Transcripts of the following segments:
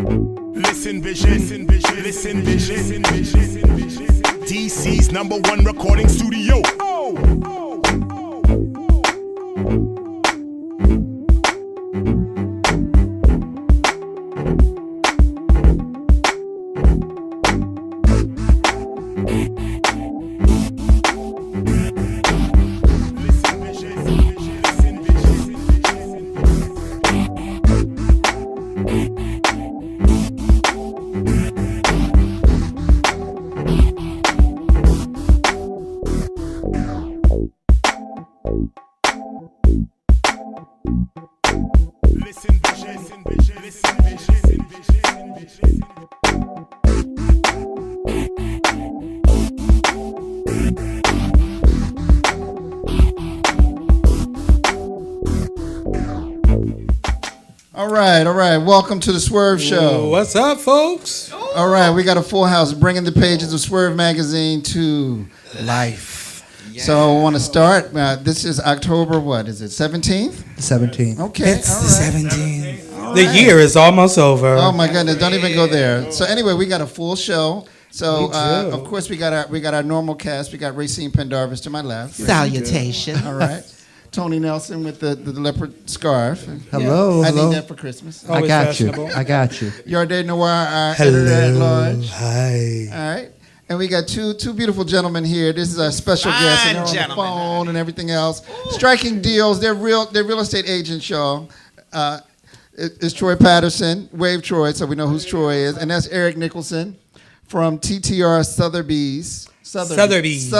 Listen vision, listen vision, listen vision, listen vision. DC's #1 recording studio. All right. Welcome to the Swerv Show. What's up, folks? All right, we got a full house, bringing the pages of Swerv magazine to life. Yeah. So I want to start. This is October, what is it, 17th? 17th. Okay, It's all the right. 17th. All The right. year is almost over. Oh my goodness! Don't even go there. So anyway, we got a full show. So of course we got our normal cast. We got Racine Pendarvis to my left. Salutation. All right. Tony Nelson with the leopard scarf. Hello. I hello. need that for Christmas. I got you. I got you. Yarday Noir, our editor at large. Hi. All right. And we got two beautiful gentlemen here. This is our special guest, and they're on the phone and everything else. Ooh. Striking deals. They're real estate agents, y'all. It's Troy Patterson, Wave Troy, so we know who Troy is, and that's Eric Nicholson from TTR Sotheby's. Sotheby's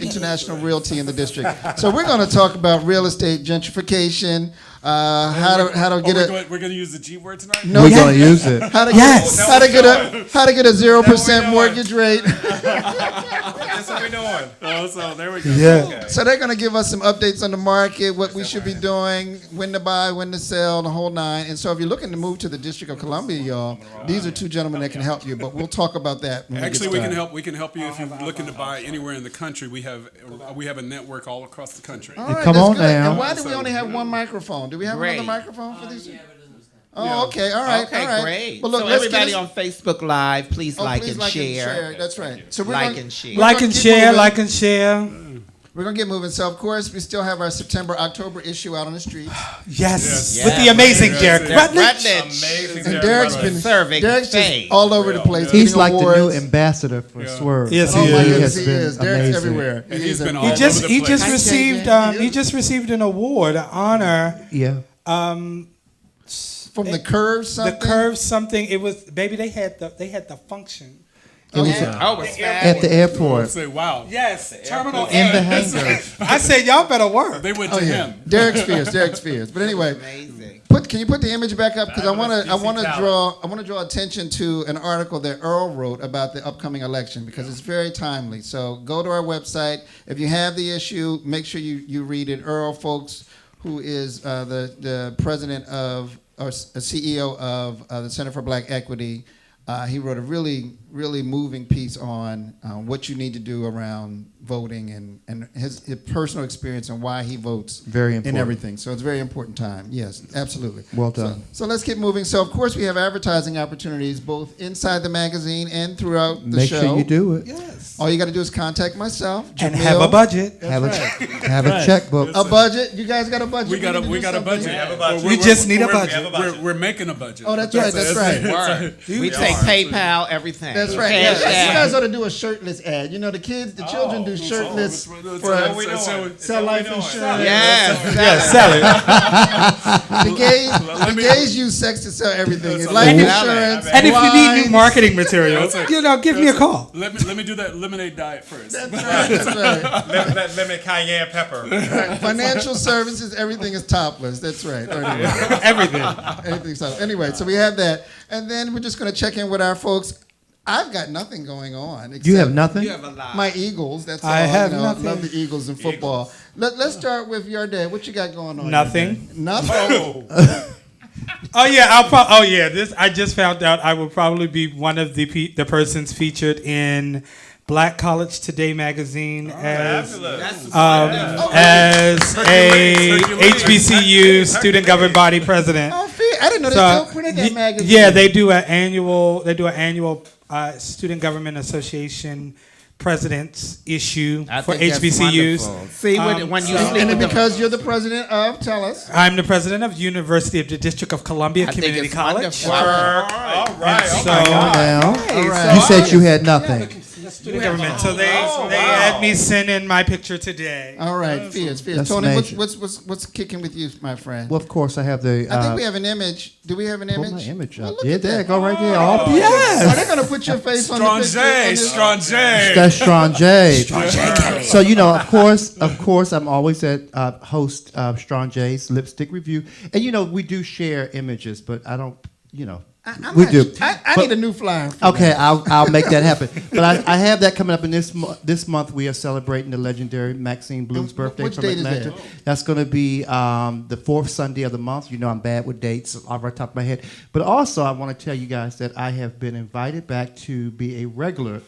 International Realty in the district. So we're going to talk about real estate gentrification. How to get We're going to use the G word tonight. No, we're going to use it. How to get a 0% mortgage rate. That's what we're doing. Oh, so there we go. Yeah. Okay. So they're going to give us some updates on the market, what we should be doing, when to buy, when to sell, the whole nine. And so if you're looking to move to the District of Columbia, y'all, these are two gentlemen that can help you. But we'll talk about that. Actually, we can help. We can help you if you're looking to buy anywhere in the country. We have a network all across the country. All right, Come that's on good. now. And why do we only have one microphone? Do we have another microphone for these? Oh, okay. All right. Okay, all right. great. Well, look, so let's everybody get on Facebook Live, please like please and like share. and share. That's right. So we're Like gonna, and share. we're Like gonna and get share, moving. like and share. We're going to get moving. So, of course, we still have our September, October issue out on the streets. Yes. Yes. With the amazing Derek Rutledge. Amazing. And Derek's been Serving Derek's fame. just all over the place. He's getting like awards. the new ambassador for Swerve. Yes, Oh, he my is. goodness, has he been is. Derek's amazing. everywhere. And he's been all He over just the he place. just received an award, an honor. Yeah. From the Curve something? The Curve something. It was baby. They had the function. Oh, was yeah. Oh, it's At the airport. Say, wow. Yes, Terminal In the A. hangar. I said y'all better work. They went Oh, to yeah. him. Derek's fierce. But anyway, amazing. can you put the image back up? Because I want to draw attention to an article that Earl wrote about the upcoming election because it's very timely. So go to our website. If you have the issue, make sure you read it. Earl, folks, who is the president of or CEO of the Center for Black Equity. He wrote a really moving piece on what you need to do around voting and his personal experience and why he votes. Very important. In everything. So it's a very important time. Yes, absolutely. Well done. So let's get moving. So of course we have advertising opportunities both inside the magazine and throughout the Make show. sure you do it. Yes. All you got to do is contact myself, And Jamil. have a budget. Have a checkbook. A budget. You guys got a budget? We got a budget. budget. We just need a budget. We're making a budget. Oh, that's right. That's right. Word. We take PayPal, everything. That's right. Cash Yeah, you App. guys ought to do a shirtless ad. You know, the children do shirtless sell life insurance. Yes. Sell it. The gays use sex to sell everything. Life And if- insurance. And if you need wines. new marketing material, give me a call. Let me do that lemonade diet first. That's right. Lemon cayenne pepper. Financial services, everything is topless. That's right. Everything. Everything's topless. Anyway, so we have that. And then we're just going to check in with our folks. I've got nothing going on. You have nothing? You have a lot. My Eagles. That's all. I have I nothing. love the Eagles in football. Let's start with your dad. What you got going on? Nothing. Nothing. Oh yeah, This I just found out. I will probably be one of the persons featured in Black College Today magazine as Fabulous. a HBCU student governed body president. Oh, I didn't know they still printed that magazine. Yeah, they do an annual Student Government Association president's issue for HBCUs. See, when you sleep And with because you're the president of, tell us. I'm the president of University of the District of Columbia Community College. All right. So, Now, right. you said you had nothing. student government. So they had me send in my picture today. All right, fierce. That's Tony, major. what's kicking with you, my friend? Well, of course, I have the. I think we have an image. Do we have an Pull image? my image Well, up. look Yeah, at there, that. go right there. Oh, yes. Are they gonna put your face on the picture? Strong J. That's Strong J. So of course, I'm always at host Strong J's lipstick review, and we do share images, but I don't, we do. I need a new flyer. Okay, I'll make that happen. But I have that coming up in this month. We are celebrating the legendary Maxine Blue's birthday which from date is Atlanta. that? That's going to be the fourth Sunday of the month. I'm bad with dates off the top of my head. But also, I want to tell you guys that I have been invited back to be the regular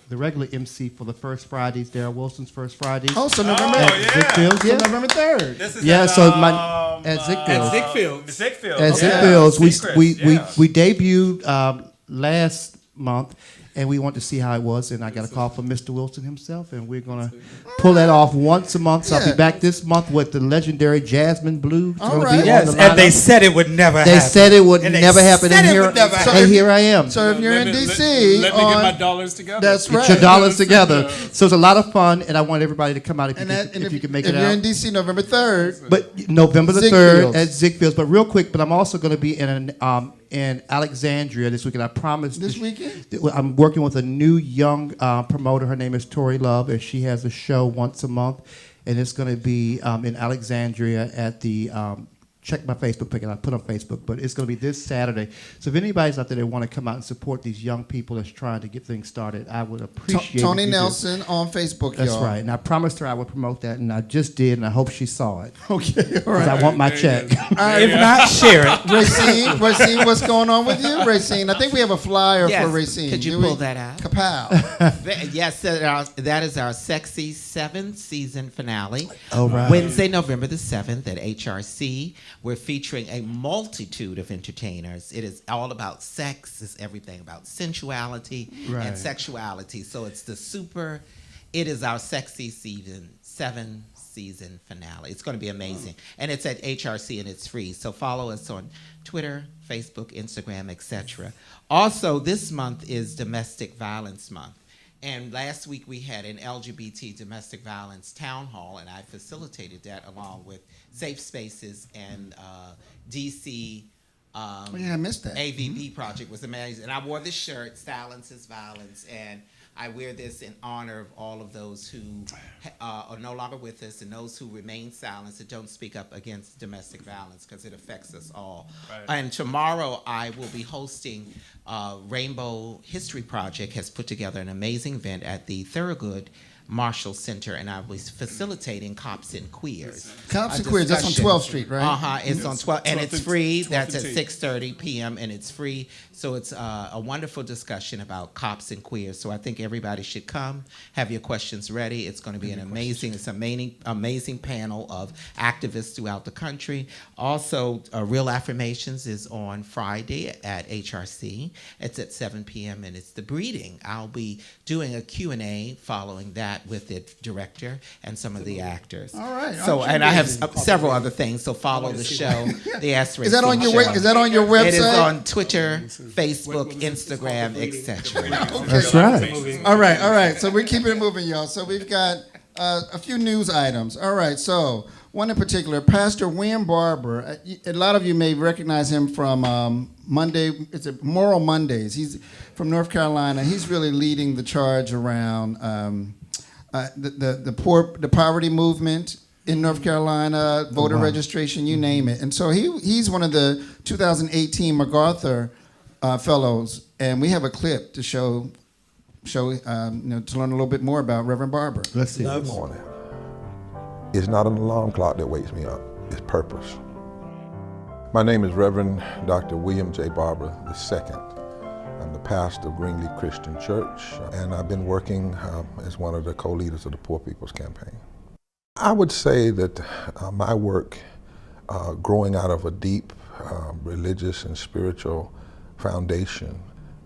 MC for the First Fridays, Darryl Wilson's First Fridays. Oh, so November. at Zickfield's, yeah. So November 3rd. This is Yeah, at, so at Zickfield's. Zickfield. At Okay. Zickfield's, Secrets, we yeah. debuted last month, and we want to see how it was. And I got a call from Mr. Wilson himself, and we're gonna pull that off once a month. So I'll Yeah. be back this month with the legendary Jasmine Blue. All Gonna be right. on Yes, the and they lineup. said it would never happen. They said it would And they never happen, said and it here, would never and here I am. So if you're in Let DC, me get my dollars together. that's Get right. your dollars together. So it's a lot of fun, and I want everybody to come out if you can make it if you're out. in DC, November 3rd. But November the Zickfield's. 3rd at Zickfield's. But real quick, but I'm also going to be in Alexandria this weekend. I promise. This weekend? I'm working with a new young promoter. Her name is Tori Love, and she has a show once a month, and it's going to be in Alexandria at the. Check my Facebook page, and I put on Facebook, but it's going to be this Saturday. So if anybody's out there that want to come out and support these young people that's trying to get things started, I would appreciate it. Tony if you do. Nelson on Facebook, That's y'all. right. And I promised her I would promote that, and I just did, and I hope she saw it. Okay, all Because right. I want my check. If not, share it. Racine, what's going on with you, Racine? I think we have a flyer Yes. for Racine. Could you Do we? pull that out? Kapow. Yes, that is our sexy 7th season finale. Oh, right. Wednesday, November the 7th at HRC. We're featuring a multitude of entertainers. It is all about sex. It's everything about sensuality Right. and sexuality. So it is our sexy season, 7 season finale. It's going to be amazing. And it's at HRC and it's free. So follow us on Twitter, Facebook, Instagram, etc. Also, this month is Domestic Violence Month. And last week we had an LGBT domestic violence town hall, and I facilitated that along with Safe Spaces and DC. I missed that. AVP project was amazing. And I wore this shirt, Silence is Violence, and I wear this in honor of all of those who are no longer with us and those who remain silent and don't speak up against domestic violence because it affects us all. Right. And tomorrow I will be hosting Rainbow History Project has put together an amazing event at the Thorogood Marshall Center, and I was facilitating Cops and Queers. Cops and A Queers, that's on discussion. 12th Street, right? It's on 12th, and it's free. 12th That's at and 6:30 p.m. and it's free. So it's a wonderful discussion about cops and queers. So I think everybody should come. Have your questions ready. It's going to be an amazing panel of activists throughout the country. Also, Real Affirmations is on Friday at HRC. It's at 7 p.m. and it's the breeding. I'll be doing a Q&A following that with the director and some of the actors. All right. So, and I have several other things. So follow the show. The Ask Is that on your Show. Is that on your website? It is on Twitter, Facebook, Instagram, etc. That's right. All right. So we're keeping it moving, y'all. So we've got a few news items. All right. So one in particular, Pastor William Barber. A lot of you may recognize him from Monday. It's a Moral Mondays. He's from North Carolina. He's really leading the charge around the poverty movement in North Carolina, voter registration, you name it. And so he's one of the 2018 MacArthur fellows, and we have a clip to show to learn a little bit more about Reverend Barber. Let's see. Good morning. It's not an alarm clock that wakes me up, it's purpose. My name is Reverend Dr. William J. Barber II. I'm the pastor of Greenleaf Christian Church, and I've been working as one of the co-leaders of the Poor People's Campaign. I would say that my work, growing out of a deep religious and spiritual foundation,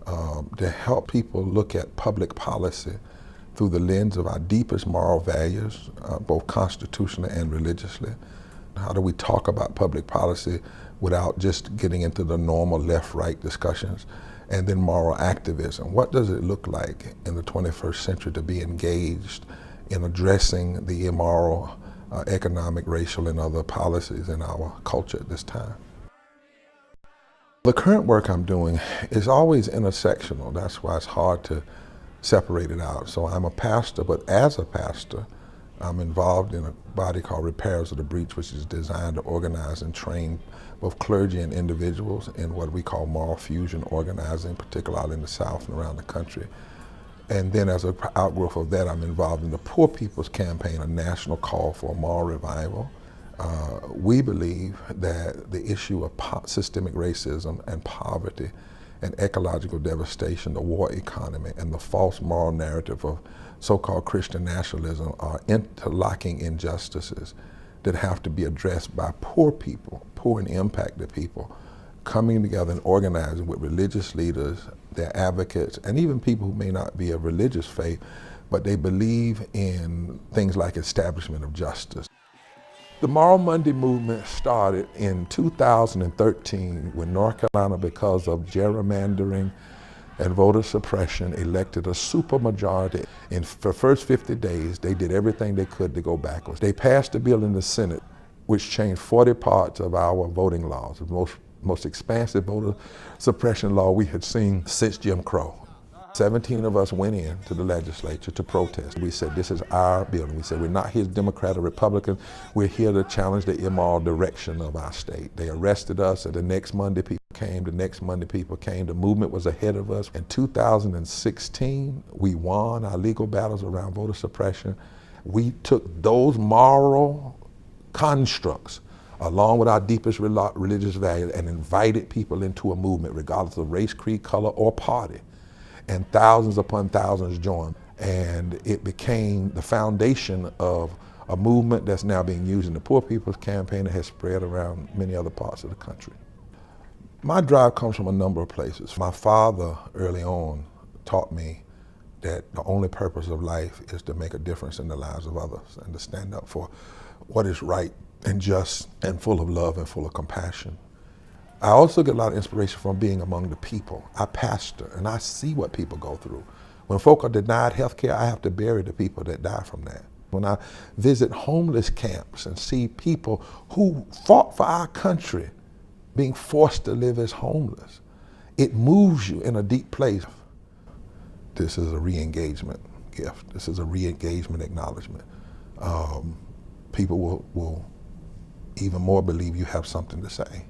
to help people look at public policy through the lens of our deepest moral values, both constitutionally and religiously. How do we talk about public policy without just getting into the normal left-right discussions? And then moral activism. What does it look like in the 21st century to be engaged in addressing the immoral economic, racial, and other policies in our culture at this time? The current work I'm doing is always intersectional. That's why it's hard to separate it out. So I'm a pastor, but as a pastor, I'm involved in a body called Repairers of the Breach, which is designed to organize and train both clergy and individuals in what we call moral fusion organizing, particularly in the South and around the country. And then as an outgrowth of that, I'm involved in the Poor People's Campaign, a national call for a moral revival. We believe that the issue of systemic racism and poverty and ecological devastation, the war economy, and the false moral narrative of so-called Christian nationalism are interlocking injustices that have to be addressed by poor people, poor and impacted people, coming together and organizing with religious leaders, their advocates, and even people who may not be of religious faith, but they believe in things like establishment of justice. The Moral Monday movement started in 2013 when North Carolina, because of gerrymandering and voter suppression, elected a supermajority. In the first 50 days, they did everything they could to go backwards. They passed a bill in the Senate which changed 40 parts of our voting laws, the most expansive voter suppression law we had seen since Jim Crow. 17 of us went in to the legislature to protest. We said, this is our building. We said, we're not here Democrat or Republican. We're here to challenge the immoral direction of our state. They arrested us, and the next Monday people came. The next Monday people came. The movement was ahead of us. In 2016, we won our legal battles around voter suppression. We took those moral constructs along with our deepest religious values and invited people into a movement regardless of race, creed, color, or party. And thousands upon thousands joined. And it became the foundation of a movement that's now being used in the Poor People's Campaign that has spread around many other parts of the country. My drive comes from a number of places. My father early on taught me that the only purpose of life is to make a difference in the lives of others and to stand up for what is right and just and full of love and full of compassion. I also get a lot of inspiration from being among the people. I pastor and I see what people go through. When folk are denied health care, I have to bury the people that die from that. When I visit homeless camps and see people who fought for our country being forced to live as homeless, it moves you in a deep place. This is a re-engagement gift. This is a re-engagement acknowledgement. People will even more believe you have something to say,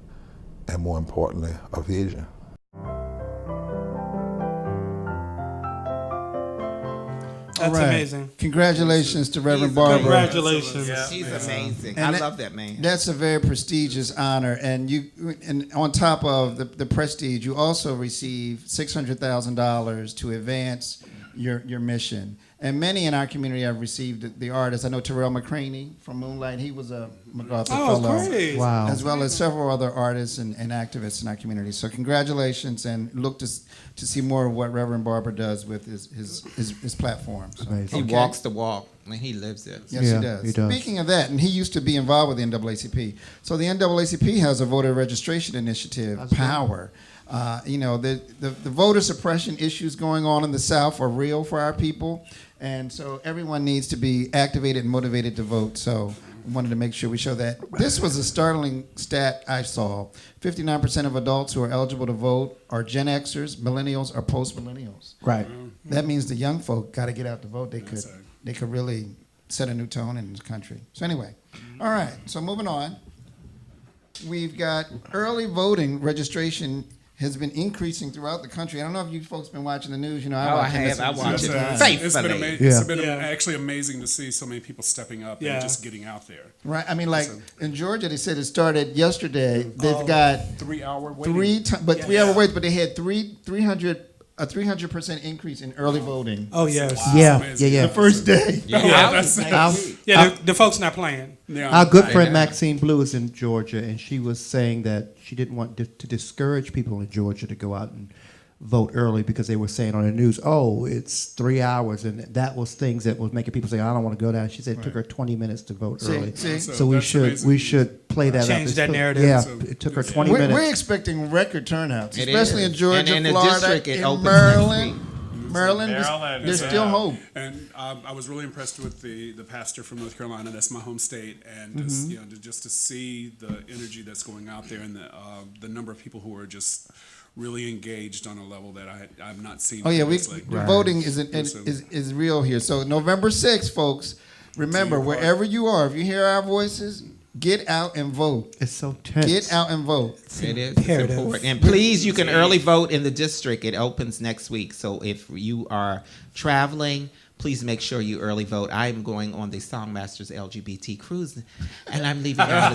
and more importantly, a vision. That's amazing. Congratulations to Reverend Barbara. Congratulations. She's amazing. And I love that man. That's a very prestigious honor, and on top of the prestige, you also receive $600,000 to advance your mission. And many in our community have received the artists. I know Terrell McCraney from Moonlight, he was a MacArthur Fellow. Great. Wow. As well as several other artists and activists in our community. So congratulations, and look to see more of what Reverend Barber does with his platform. So, Amazing. He walks the walk, and he lives it. Yes, Yeah, he does. he does. Speaking of that, and he used to be involved with the NAACP. So the NAACP has a voter registration initiative, POWER. The voter suppression issues going on in the South are real for our people. And so everyone needs to be activated and motivated to vote. So we wanted to make sure we show that. This was a startling stat I saw. 59% of adults who are eligible to vote are Gen Xers, millennials, or post-millennials. Right. That means the young folk got to get out to vote. They could really set a new tone in this country. So anyway, all right. So moving on, we've got early voting registration has been increasing throughout the country. I don't know if you folks been watching the news. I watch it. I watch it It's been, faithfully. it's been actually amazing to see so many people stepping up and just getting out there. Right. I mean, like in Georgia, they said it started yesterday. They've got 3 hour waiting. 3 hour wait, but they had 300 a 300% increase in early voting. Oh yes. Yeah. The first day. The folks not playing. Our good friend Maxine Blue is in Georgia, and she was saying that she didn't want to discourage people in Georgia to go out and vote early because they were saying on the news, oh, it's 3 hours, and that was things that was making people say, I don't want to go down. She said it took her 20 minutes to vote early. So we should play that Change up. that narrative. Yeah, it took her 20 minutes. We're expecting record turnouts, It especially is. in Georgia, And in the Florida, district, it in opens Maryland. next Maryland, there's still hope. And I was really impressed with the pastor from North Carolina. That's my home state, and just to see the energy that's going out there, and the number of people who are just really engaged on a level that I've not seen. Oh yeah, previously. voting is real here. So November 6th, folks. Remember, wherever you are, if you hear our voices, get out and vote. It's so tense. Get out and vote. It is. It's important. And please, you can early vote in the district. It opens next week. So if you are traveling, please make sure you early vote. I am going on the Songmasters LGBT cruise, and I'm leaving early.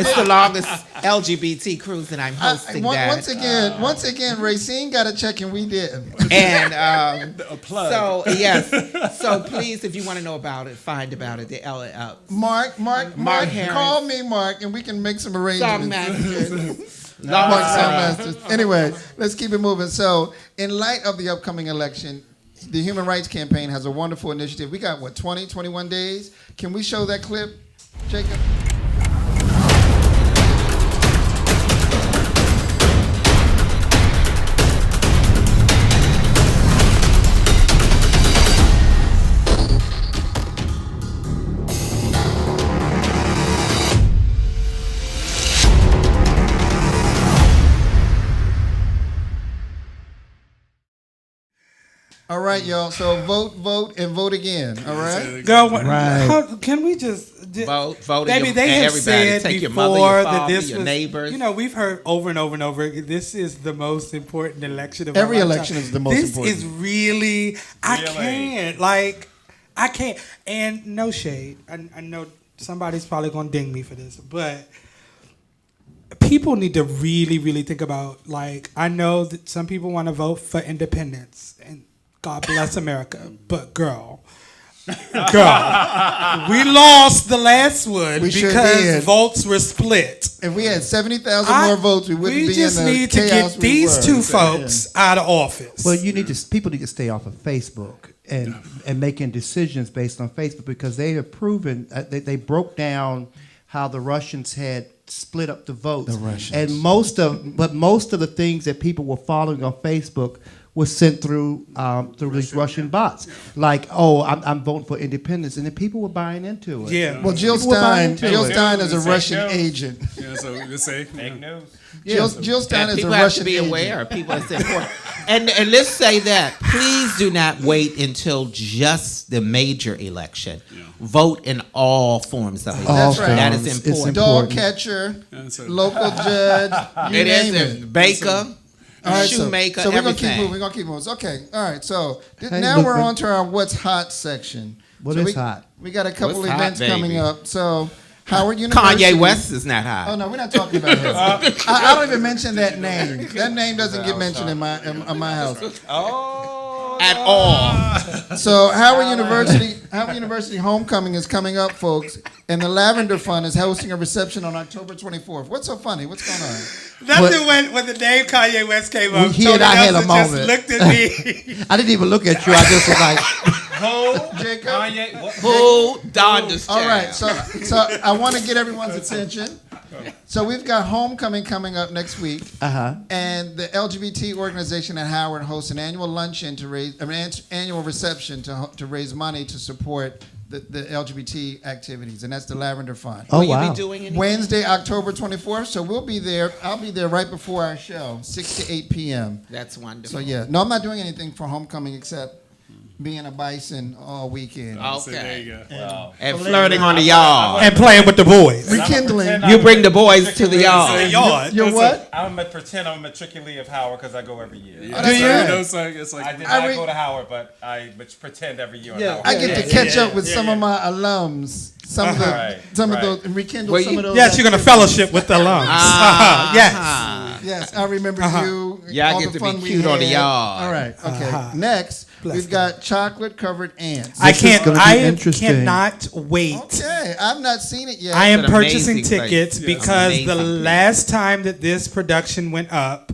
It's the longest LGBT cruise, and I'm hosting that. Once again, Racine got a check, and we didn't. And A plug. so yes, so please, if you want to know about it, find about it. The Mark, Harris. call me, Mark, and we can make some arrangements. Songmasters. Mark Songmasters. Anyway, let's keep it moving. So, in light of the upcoming election, the Human Rights Campaign has a wonderful initiative. We got, 21 days? Can we show that clip, Jacob? All right, y'all. So vote, and vote again. All right. Girl, Right. can we just Vote, Baby, they have everybody. said Take your before mother, your that father, this your was, neighbors. You know, we've heard over and over and over. This is the most important election of Every our lifetime. election is the most important. This is really, I can't. And no shade. I know somebody's probably gonna ding me for this, but people need to really, really think about. I know that some people want to vote for independence, and God bless America, but girl, we lost the last one because votes were split. If we had 70,000 more votes, we wouldn't be in the chaos. We just need to get these two folks out of office. Well, people need to stay off of Facebook and making decisions based on Facebook, because they have proven they broke down how the Russians had split up the votes. The Russians. And most of the things that people were following on Facebook was sent through these Russian bots. I'm voting for independence, and then people were buying into it. Yeah. Well, Jill Stein is a Russian agent. Yeah, so you say fake news. Jill Stein is a people Russian have to be agent. aware. People are important. And let's say that. Please do not wait until just the major election. Yeah. Vote in all forms of election. That's right. That is important. Dog catcher, local judge, you name it. Baker. All right, Shoemaker, so we're everything. gonna keep moving. Okay, all right. So now we're on to our what's hot section. What is hot? We got a couple What's hot, events baby? coming up. So Howard University. Kanye West is not hot. Oh no, we're not talking about him. I don't even mention that name. That name doesn't get mentioned in my house. At all. So Howard University homecoming is coming up, folks, and the Lavender Fund is hosting a reception on October 24th. What's so funny? What's going on? Nothing when the name Kanye West came up. He and I had a moment. Just looked at me. I didn't even look at you. I just was like, Who? Jacob? Kanye? Who? Donda's All right, so I want to get everyone's attention. So we've got homecoming coming up next week, and the LGBT organization at Howard hosts an annual luncheon annual reception to raise money to support the LGBT activities, and that's the Lavender Fund. oh Will wow. you be doing anything? Wednesday, October 24th. So we'll be there. I'll be there right before our show, 6 to 8 p.m. That's wonderful. So yeah, no, I'm not doing anything for homecoming except being a bison all weekend. So there you go. And flirting on the yard. And playing with the boys. Rekindling. You bring the boys to the yard. You're what? I'm gonna pretend I'm a matriculee of Howard because I go every year. Yeah. Do you? It's like I did not go to Howard, but I pretend every year. Yeah, I get to catch up with some of my alums. Some of those, rekindle some of those. Yes, you're going to fellowship with the alums. Yes. Yes, I remember you. Yeah, I all get the to be fun we cute on the had. yard. All right, okay. Next, Bless we've got chocolate covered ants. I This is gonna be I interesting. cannot wait. Okay, I've not seen it yet. I am It's an purchasing amazing place. tickets Yeah. because Amazing the place. last time that this production went up,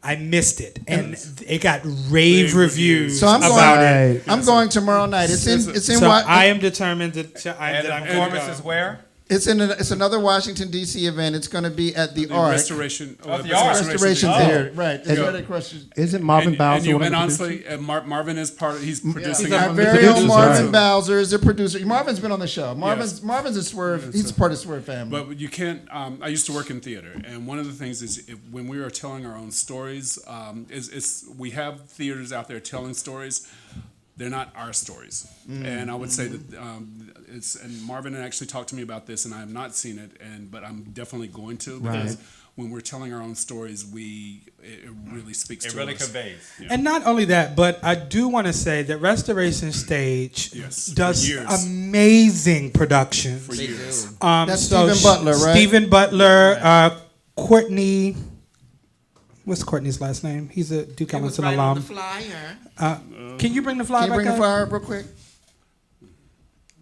I missed it, and it got rave reviews So I'm about going. it. I'm going tomorrow night. It's in. It's in. So Wa- I am determined that And the I'm going performance to is go. where? It's in. It's another Washington D.C. event. It's going to be at the Ark. Restoration. the Ark. Restoration Oh. Theater. Right. It's Yeah. right across. Isn't Marvin Bowser one of And the honestly, Marvin is part of. He's producing. He's it. Our very own producers, Marvin right. Bowser is the producer. Marvin's been on the show. Marvin's a Swerve. He's part of Swerve family. But you can't. I used to work in theater, and one of the things is when we are telling our own stories, is we have theaters out there telling stories. They're not our stories, and I would say that it's. And Marvin actually talked to me about this, and I have not seen it, but I'm definitely going to because when we're telling our own stories, it really speaks It to really us. conveys. And not only that, but I do want to say that Restoration Stage Yes, for does years. amazing productions. For years. That's Stephen Butler, right? Stephen Butler, Courtney. What's Courtney's last name? He's a Duke It was Ellington right on the alum. flyer. Can you bring the flyer Can you back bring the up? flyer up real quick?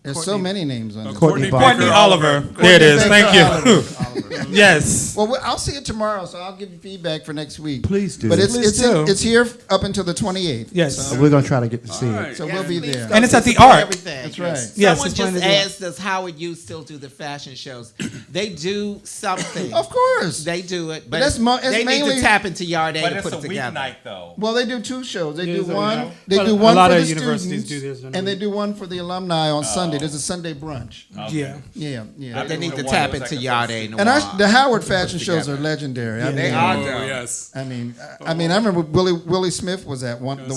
There's so many names on this. Courtney Courtney Barker. Oliver. There it is. Baker Thank you. Oliver. Yes. Well, I'll see it tomorrow, so I'll give you feedback for next week. Please do. But Please do. it's here up until the 28th. Yes. We're gonna try to get to see All it. right. So we'll be Please there. go And it's at the support Ark. everything. That's right. Yes, Someone it's just playing the- asked us, Howard, you still do the fashion shows? They do something. Of course. They do it, but that's it's they need mainly- to tap into Yard A But to it's put a it together. weeknight though. Well, they do two shows. They do Yes, one. They They do. do A one lot for of the universities students, do theirs during the and they week. do one for the alumni on Sunday. There's a Sunday brunch. Yeah. Yeah. But they need to One tap was into like a Yard A. And the Howard fashion shows together. are legendary. I They mean, are Oh, dope. yes. I mean, I remember Willie Smith was at one. What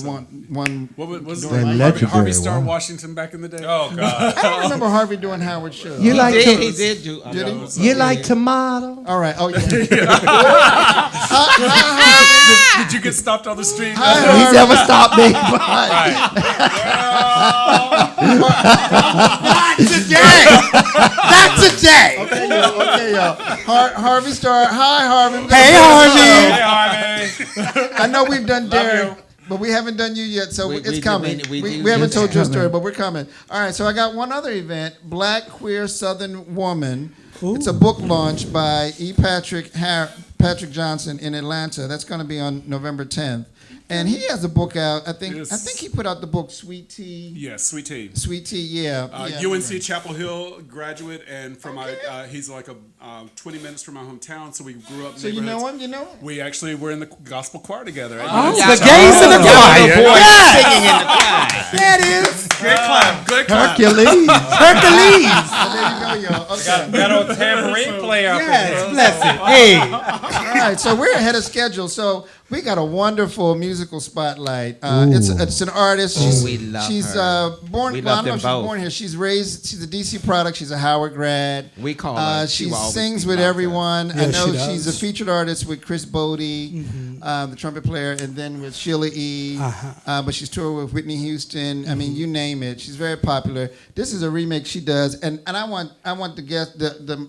was They're Harvey legendary, Star wow. Washington back in the day? Oh God. I don't remember Harvey doing Howard shows. You like He to, did do. Did he? you like tomato? All right. Oh yeah. Did you get stopped on the street? He's never stopped me. Not today. Not today. Okay, y'all. Harvey Star. Hi, Harvey. Hey, Harvey. Hey, Harvey. I know we've done Derek, you. but we haven't done you yet, so We it's do- coming. we We do- haven't it's told your coming. story, but we're coming. All right, so I got one other event, Black Queer Southern Woman. It's a book launch by Patrick Johnson in Atlanta. That's going to be on November 10th. And he has a book out. I think he put out the book Sweet Tea. Yes, Sweet Tea. Sweet Tea, yeah. UNC Chapel Hill graduate, and from he's like 20 minutes from my hometown, so we grew up. So you know him? You know him? We actually were in the gospel choir together. Oh, Yeah. the gays in the choir. Singing in the choir. There it is. Good clap. Good clap. Hercules. Hercules. There you go, y'all. Okay. That old tambourine player. up in Yes, here. bless it. Hey. All right, so we're ahead of schedule. So we got a wonderful musical spotlight. It's an artist. We love she's her. born. We Well, I love don't know them if she's both. born here. She's raised. She's a DC product. She's a Howard grad. We call her. She will always sings be with loved. everyone. I Yes, know she does. she's a featured artist with Chris Bodie, the trumpet player, and then with Sheila E. But she's toured with Whitney Houston. I mean, you name it. She's very popular. This is a remake she does, and I want the guest,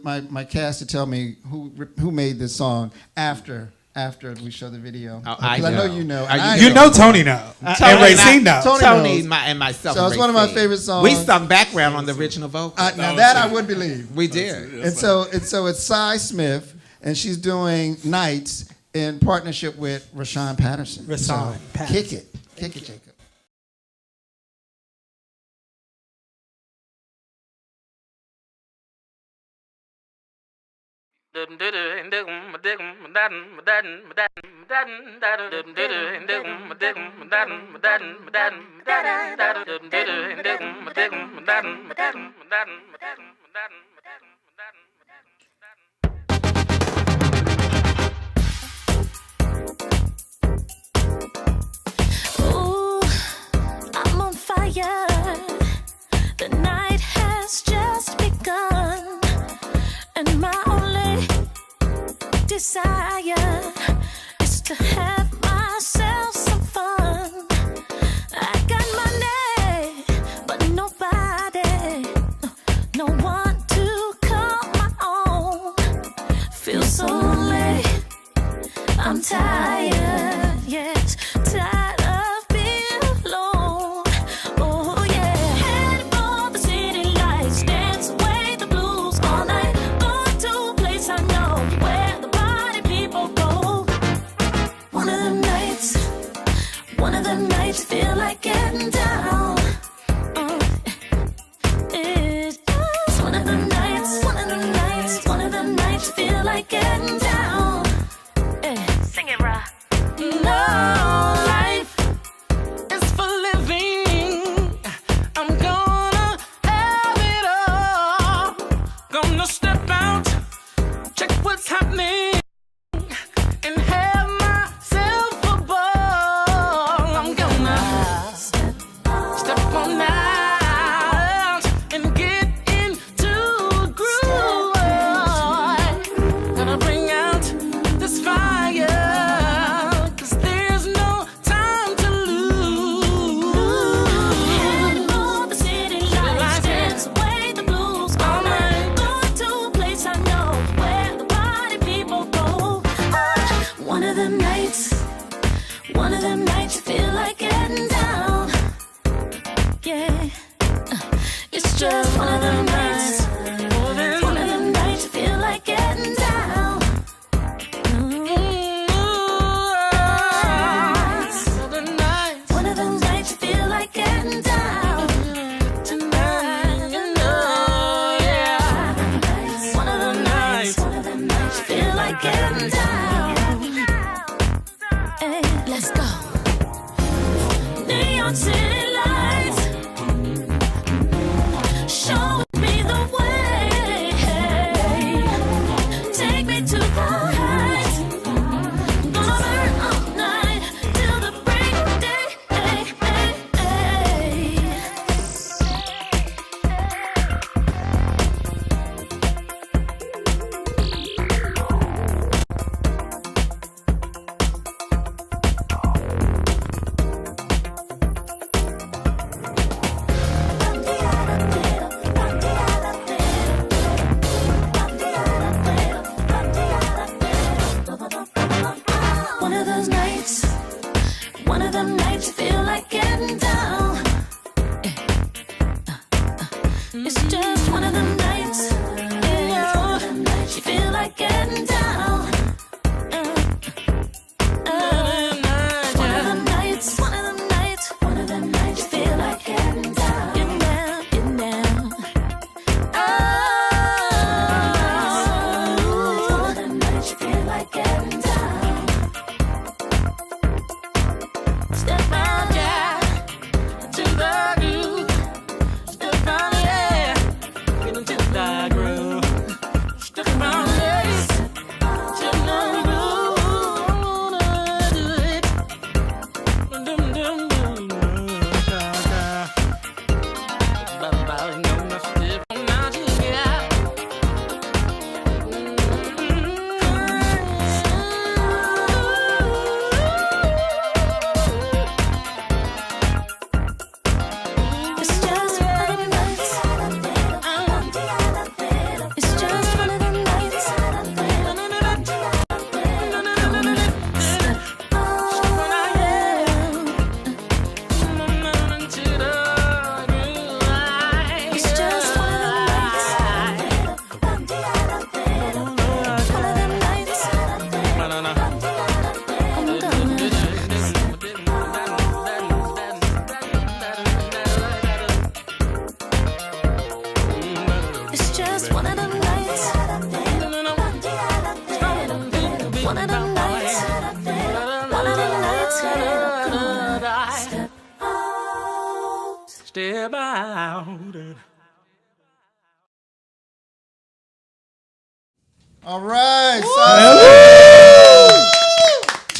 my cast to tell me who made this song after we show the video. Oh, Because I know you know. and I You know Tony now. And Racine now. Tony knows. and myself. So it's one of my favorite songs. We sung background on the original vocal. Now that I would believe. We did. And so it's Cy Smith, and she's doing Nights in partnership with Rashawn Patterson. Rashawn Patterson. Kick it, Jacob. Ooh, I'm on fire. The night has just begun, and my only desire is to have myself some fun. I got money, but nobody, no one to call my own. Feel so lonely. I'm tired, yes, tired of being alone. Oh yeah, heading for the city lights, dance away the blues all night. Going to a place I know where the party people go. One of them nights feel like getting down. It is one of them nights, one of them nights, one of them nights feel like getting down. Sing it, Ra. No, life is for living. I'm gonna have it all. Gonna step out, check what's happening, and have myself a ball. I'm gonna step on out and get into a groove. Gonna bring out this fire, 'cause there's no time to lose. Heading for the city lights, dance away the blues all night. Going to a place I know where the party people go. One of them nights feel like getting down. Yeah, it's just one of them nights. One of them nights feel like getting down. One of them nights feel like getting down. Tonight, you know, yeah. One of them nights feel like getting down. Hey, let's go. New York City lights, show me the way. Take me to the heights. Gonna burn all night till the break of day. One of them nights feel like getting down. It's just one of them nights. Yeah, you feel like getting down. One of them nights, one of them nights, one of them nights you feel like getting down. Getting down, getting down. One of them nights you feel like getting down. Step out, yeah, to the groove. Step out, yeah, get into the groove. Step out, yeah, to the groove. Wanna do it. Dum dum dum dum. Gonna step out, yeah. It's just one of them nights. It's just one of them nights. It's just one of them nights. One of them nights. It's just one of them nights. One of them nights. One of them nights. Step out. All right,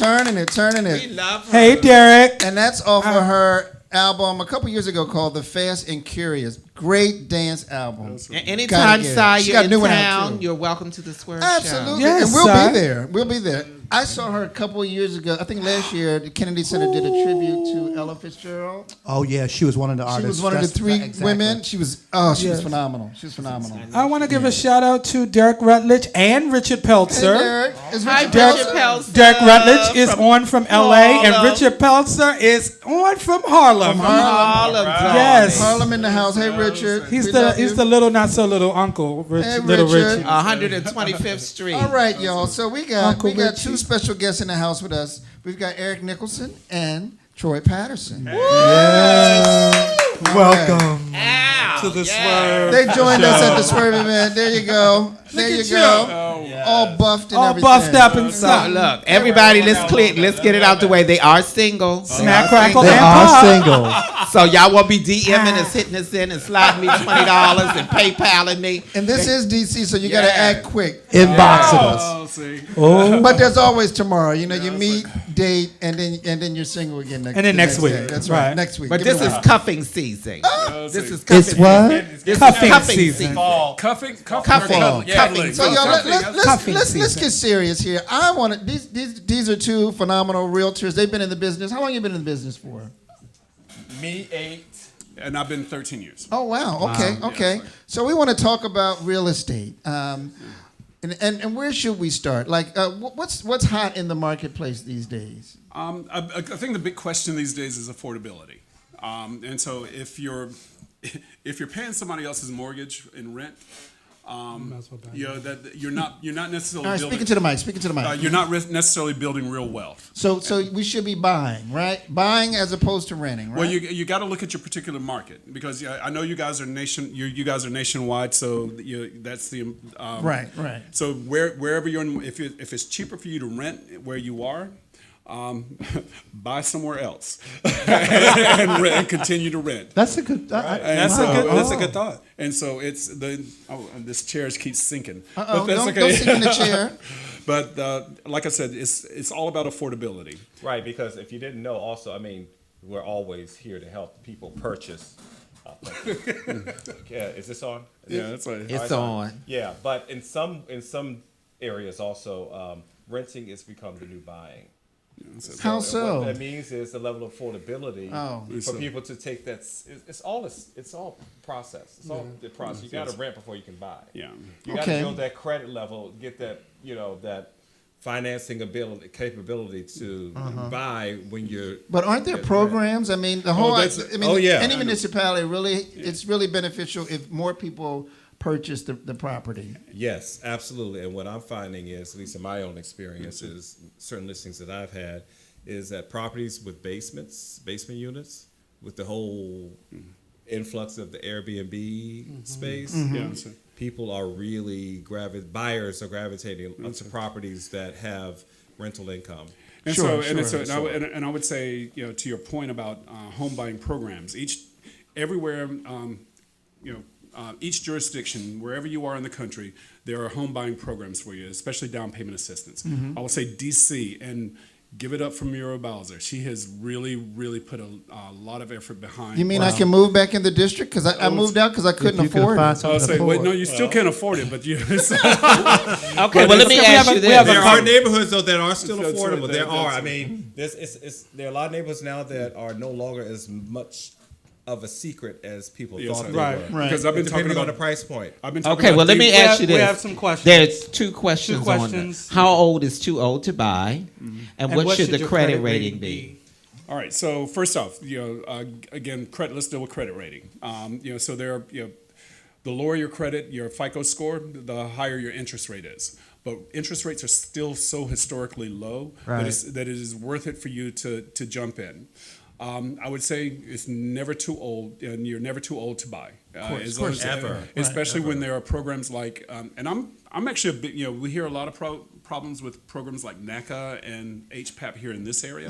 turning it. We love her. Hey, Derek. And that's off of her album a couple years ago called The Fast and Curious. Great dance album. Anytime, Gotta get it. Si, She you're got a in new one out, town, too. you're welcome to the Swerve Show. Absolutely. Yes, and we'll sir. be there. We'll be there. I saw her a couple of years ago. I think last year, the Kennedy Center did a tribute to Ella Fitzgerald. Oh yeah, she was one of the artists. She was one of the That's- three exactly. women. She was phenomenal. She was phenomenal. I want to give a shout out to Derek Rutledge and Richard Peltzer. Hey, Derek. Is Hi, Richard Richard Peltzer? Peltzer. Derek Rutledge is on from LA, and Harlem. Richard Peltzer is on from Harlem. Harlem, Yes. Harlem in the house. Hey, Richard. He's We the love he's you. the little not so little uncle, Hey, little Richard. Richard. 125th Street. All right, y'all. So we got Uncle two Richie. special guests in the house with us. We've got Eric Nicholson and Troy Patterson. Welcome. To the Swerve. They joined us at the Swerve event. There you go. There you go. All buffed and All everything. buffed up So inside. look, everybody, let's get it out the way. They are single. Smack, crackle, They and are pop. single. So y'all won't be DMing us, hitting us in, and sliding me $20 and PayPaling me. And this is DC, so you got to act quick. Inboxing us. Oh, see. But there's always tomorrow. You know, you meet, date, and then you're single again. And then next week. day. That's Right. right. Next week. But Give it this a is while. cuffing season. This is cuffing. It's what? This is Cuffing season. Cuffing. Cuffing. So y'all, Cuffing let's season. get serious here. I want to. These are two phenomenal realtors. They've been in the business. How long you been in the business for? Me 8. And I've been 13 years. Oh wow. Okay. Yeah, Okay. it's like- So we want to talk about real estate. And where should we start? Like, what's hot in the marketplace these days? I think the big question these days is affordability. And so if you're paying somebody else's mortgage in rent, you know that you're not necessarily All right, building. speaking to the mic. Speaking to the mic. You're not necessarily building real wealth. So we should be buying, right? Buying as opposed to renting, right? Well, you got to look at your particular market because I know you guys are you guys are nationwide, so that's the Right. So wherever you're in, if it's cheaper for you to rent where you are, buy somewhere else and continue to rent. That's a good. That's a good thought. And so it's this chair keeps sinking. Uh-oh, But that's don't sit in the chair. But like I said, it's all about affordability. Right, because if you didn't know, also, I mean, we're always here to help people purchase. Yeah, is this on? Yeah, that's right. It's on. Yeah, but in some areas also, renting has become the new buying. How And so? what that means is the level of affordability for people to take that. It's all process. It's all the process. You got to rent before you can buy. Yeah. You got to Okay. build that credit level, get that that financing capability to buy when you're. But aren't there programs? I mean, the whole. yeah. Any municipality it's really beneficial if more people purchase the property. Yes, absolutely. And what I'm finding is, at least in my own experiences, certain listings that I've had, is that properties with basement units, with the whole influx of the Airbnb space, people are really buyers are gravitating to properties that have rental income. And Sure, I would say, to your point about home buying programs, everywhere, each jurisdiction, wherever you are in the country, there are home buying programs for you, especially down payment assistance. I would say DC, and give it up for Muriel Bowser. She has really, really put a lot of effort behind. You mean I can move back in the district? Because I moved out because I couldn't afford it. I'll say, wait, no, you still can't afford it, but you. Okay, well, let me ask you this. There are neighborhoods though that are still That's affordable. right, There are. that's I mean, there are a lot of neighborhoods now that are no longer as much of a secret as people thought they Right, were. right. Because I've been talking Depending on about the price point. I've been talking Okay, about well, let me ask you We this. have some questions. There's two questions on questions. this. How old is too old to buy? And what should the your credit rating be? All right. So first off, again, let's deal with credit rating. So there are, the lower your credit, your FICO score, the higher your interest rate is. But interest rates are still so historically low that it is worth it for you to jump in. I would say it's never too old, and you're never too old to buy. Of course, ever. Especially when there are programs like, and I'm actually a big, we hear a lot of problems with programs like NACA and HPAP here in this area.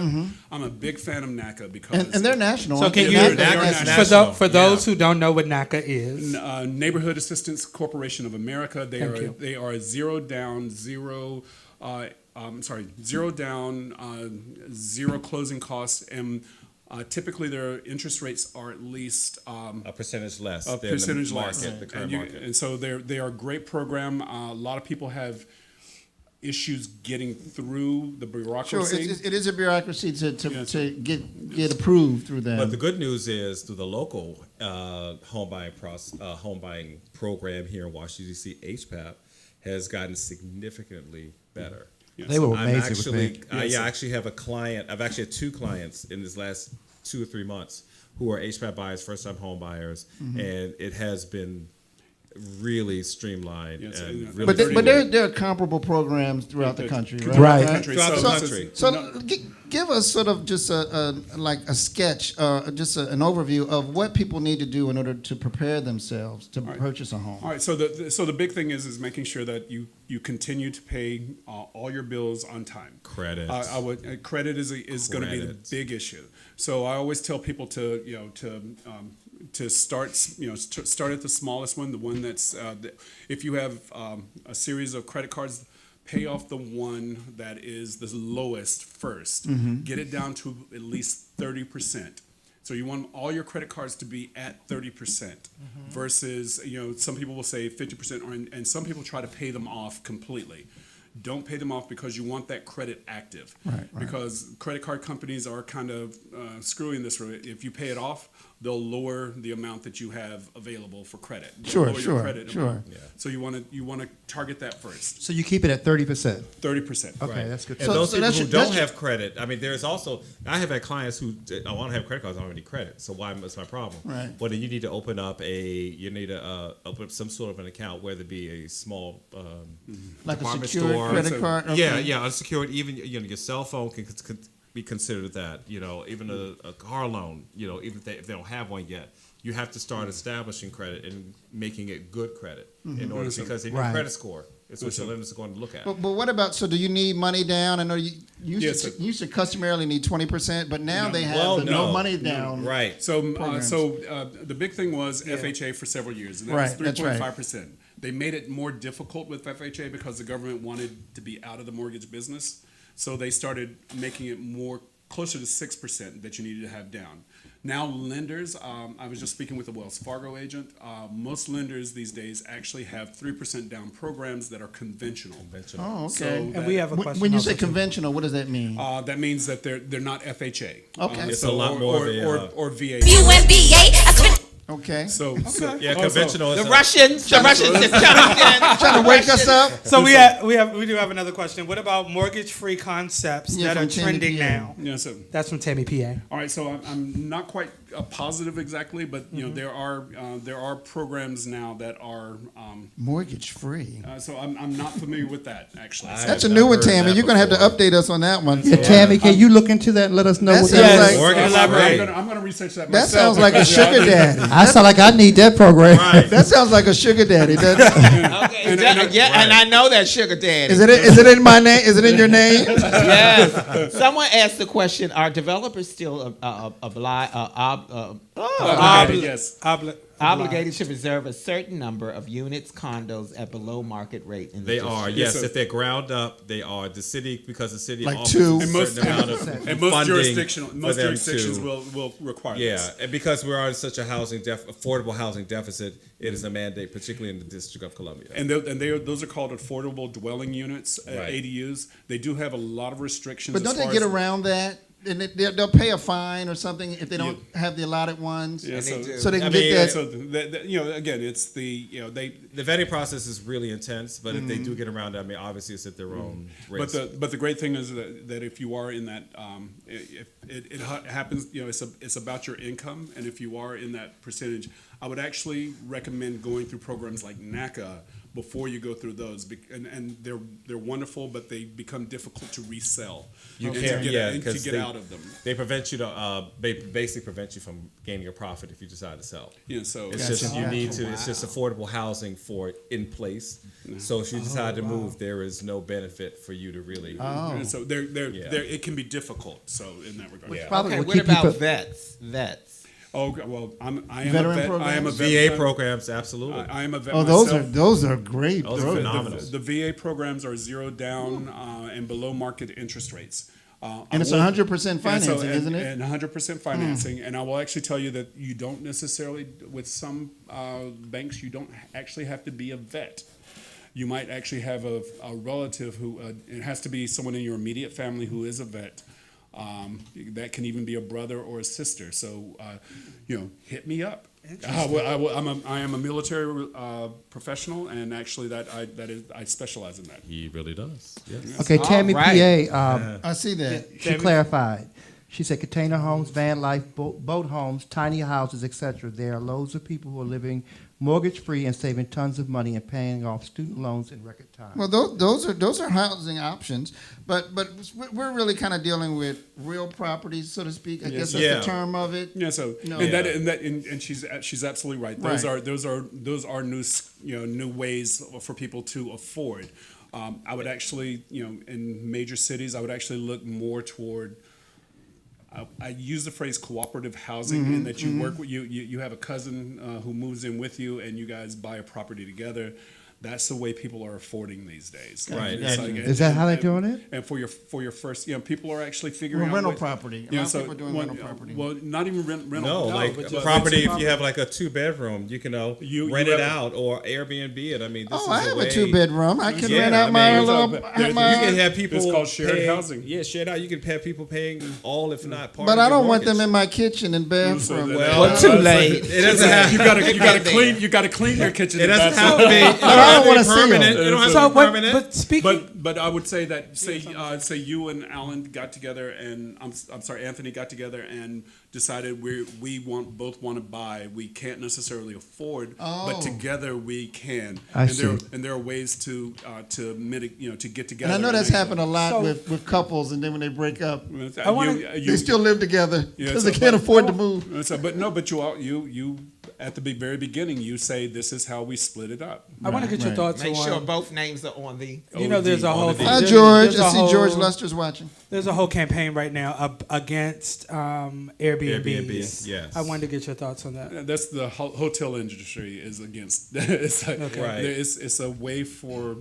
I'm a big fan of NACA because And they're national. So aren't can they? you, NACA is for those who don't know what NACA is, Neighborhood Assistance Corporation of America. They are zero down, zero closing costs, and typically their interest rates are at least a percentage less. a than percentage the market, less. the current And, market. and so they are a great program. A lot of people have issues getting through the Sure, bureaucracy. it is a bureaucracy to Yes. to get approved through them. But the good news is through the local home buying program here in Washington D.C., HPAP has gotten significantly better. Yes. They were I'm amazing actually, with me. I actually have a client. I've actually had 2 clients in this last 2 or 3 months who are HPAP buyers, first-time home buyers, and it has been really streamlined Yes, and and- really. but streamlined. there are comparable programs throughout the country, right? Right. Country. Throughout the So- country. So give us sort of just a sketch, an overview of what people need to do in order to prepare themselves to purchase a home. All right, so the big thing is making sure that you continue to pay all your bills on time. Credit. Credit is going to be the Credit. big issue. So I always tell people to start start at the smallest one, the one that's if you have a series of credit cards, pay off the one that is the lowest first. Get it down to at least 30%. So you want all your credit cards to be at 30% versus, some people will say 50%, and some people try to pay them off completely. Don't pay them off because you want that credit active. Right. Because credit card companies are kind of screwing this. If you pay it off, they'll lower the amount that you have available for credit. They'll lower your credit amount. Yeah. So you want to target that first. So you keep it at 30%. 30%. Okay, Right. that's good. And So- those so people that's who your- don't that's your- have credit, I mean, there's also, I have had clients who I want to have credit cards, I don't have any credit. So what's my problem? Right. Well, then you need to open up open up some sort of an account, whether it be a small Like a department secured store. credit card? Okay. Yeah, unsecured. Even your cell phone can be considered that. Even a car loan. Even if they don't have one yet, you have to start establishing credit and making it good credit in order because in your Right. credit score, it's what your lenders are going to look at. But what about, so do you need money down? I know you Yes, sir. used to customarily need 20%, but now they have Well, the no money down. Right. So the big thing was FHA for several years, and that Right, was that's right. 3.5%. They made it more difficult with FHA because the government wanted to be out of the mortgage business, so they started making it more closer to 6% that you needed to have down. Now lenders, I was just speaking with a Wells Fargo agent. Most lenders these days actually have 3% down programs that are conventional. Oh, So okay. And we have a question. When you also, say too. conventional, what does that mean? that means that they're not FHA. Okay. It's a lot more of a, or VA. Okay. So yeah, conventional is The Russians is coming in. Trying to wake us up? So we do have another question. What about mortgage-free concepts Yeah, that are from Tammy trending PA. now? yeah, so That's from Tammy PA. all right, so I'm not quite positive exactly, but there are programs now that are. Mortgage free. So I'm not familiar with that actually. That's a new one, Tammy. You're going to have to update us on that one. Yeah, Tammy, can you look into that and let us know That what sounds that like- is? Mortgage Elaborate. rate. I'm gonna research that. That myself sounds like a because, sugar daddy. I sound like I need that program. Right. That sounds like a sugar daddy. doesn't it? Okay, and I know that sugar daddy. Is it in my name? Is it in your name? Yes. Someone asked the question: are developers still Yes. obligated to reserve a certain number of units, condos at below market rate? In the They district? are, Yes, yes. sir. If they're ground up, they are. The city, because the city Like offers two. a And certain amount of And most funding jurisdictions for them to- will require Yeah, this. and because we're on such a affordable housing deficit, it is a mandate, particularly in the District of Columbia. And those are called affordable dwelling units, Right. ADUs. They do have a lot of restrictions. But as don't they far get as- around that? And they'll pay a fine or something if they don't have the allotted ones? Yeah, so, So they can I get mean, that. so again, it's the The vetting process is really intense, but if they do get around it, I mean, obviously it's at their own risk. But the great thing is that if you are in that, if it happens, it's about your income, and if you are in that percentage, I would actually recommend going through programs like NACA before you go through those, and they're wonderful, but they become difficult to resell. You and can't, to yeah, to because get out of them. They prevent you to, they basically prevent you from gaining a profit if you decide to sell. So It's just you need to. It's just affordable housing for in place. So if you decide to move, there is no benefit for you to really. And so Yeah. it can be difficult. So in that regard. Yeah. Probably Okay, will what keep you about put- vets? Oh well, I am Veteran a vet. I am a programs? vet. VA programs, absolutely. I am a vet. Oh, myself. those are great. Those are phenomenal. The VA programs are zero down and below market interest rates. And it's 100% financing, isn't it? And 100% financing. And I will actually tell you that you don't necessarily, with some banks, you don't actually have to be a vet. You might actually have a relative who, it has to be someone in your immediate family who is a vet. That can even be a brother or a sister. So, hit me up. I am a military professional, and actually I specialize in that. He really does. Yes. Okay, Tammy right. PA. I see that. She clarified. She said container homes, van life, boat homes, tiny houses, etc. There are loads of people who are living mortgage-free and saving tons of money and paying off student loans in record time. Well, those are housing options, but we're really kind of dealing with real properties, so to speak. I guess that's the term of it. Yeah. So and she's absolutely right. Those are new ways for people to afford. I would actually in major cities I would actually look more toward. I use the phrase cooperative housing in that you work with you have a cousin who moves in with you and you guys buy a property together. That's the way people are affording these days. Right. Is that how they're doing it? And for your first, people are actually figuring out rental property. A lot of people are doing rental property. Well, not even rental. No, property. If you have like a 2-bedroom, you can rent it out or Airbnb it. I mean, I have a 2-bedroom. I can rent out you can have people. It's called shared housing. Yeah, shared out. You can have people paying all, if not part. But of I don't want mortgage. them in my kitchen and bathroom. Well, too late. It doesn't have. You got to clean your kitchen. It and doesn't bathroom. have to be. I don't want to see permanent. them. It don't have to be permanent. But speaking, But I would say that say you and Alan got together and I'm sorry, Anthony got together and decided we both want to buy. We can't necessarily afford, but together we can. I see. There are ways to mitigate, to get together. And I know that's happened a lot with couples, and then when they break up, they still live together because they can't afford to move. But you at the very beginning, you say this is how we split it up. I want to get your thoughts Make on. sure both names are on the. There's a whole. Hi, George. there's a I see whole- George Luster's watching. There's a whole campaign right now against Airbnbs. Yes. I wanted to get your thoughts on that. That's the hotel industry is against. It's like, Right. It's a way for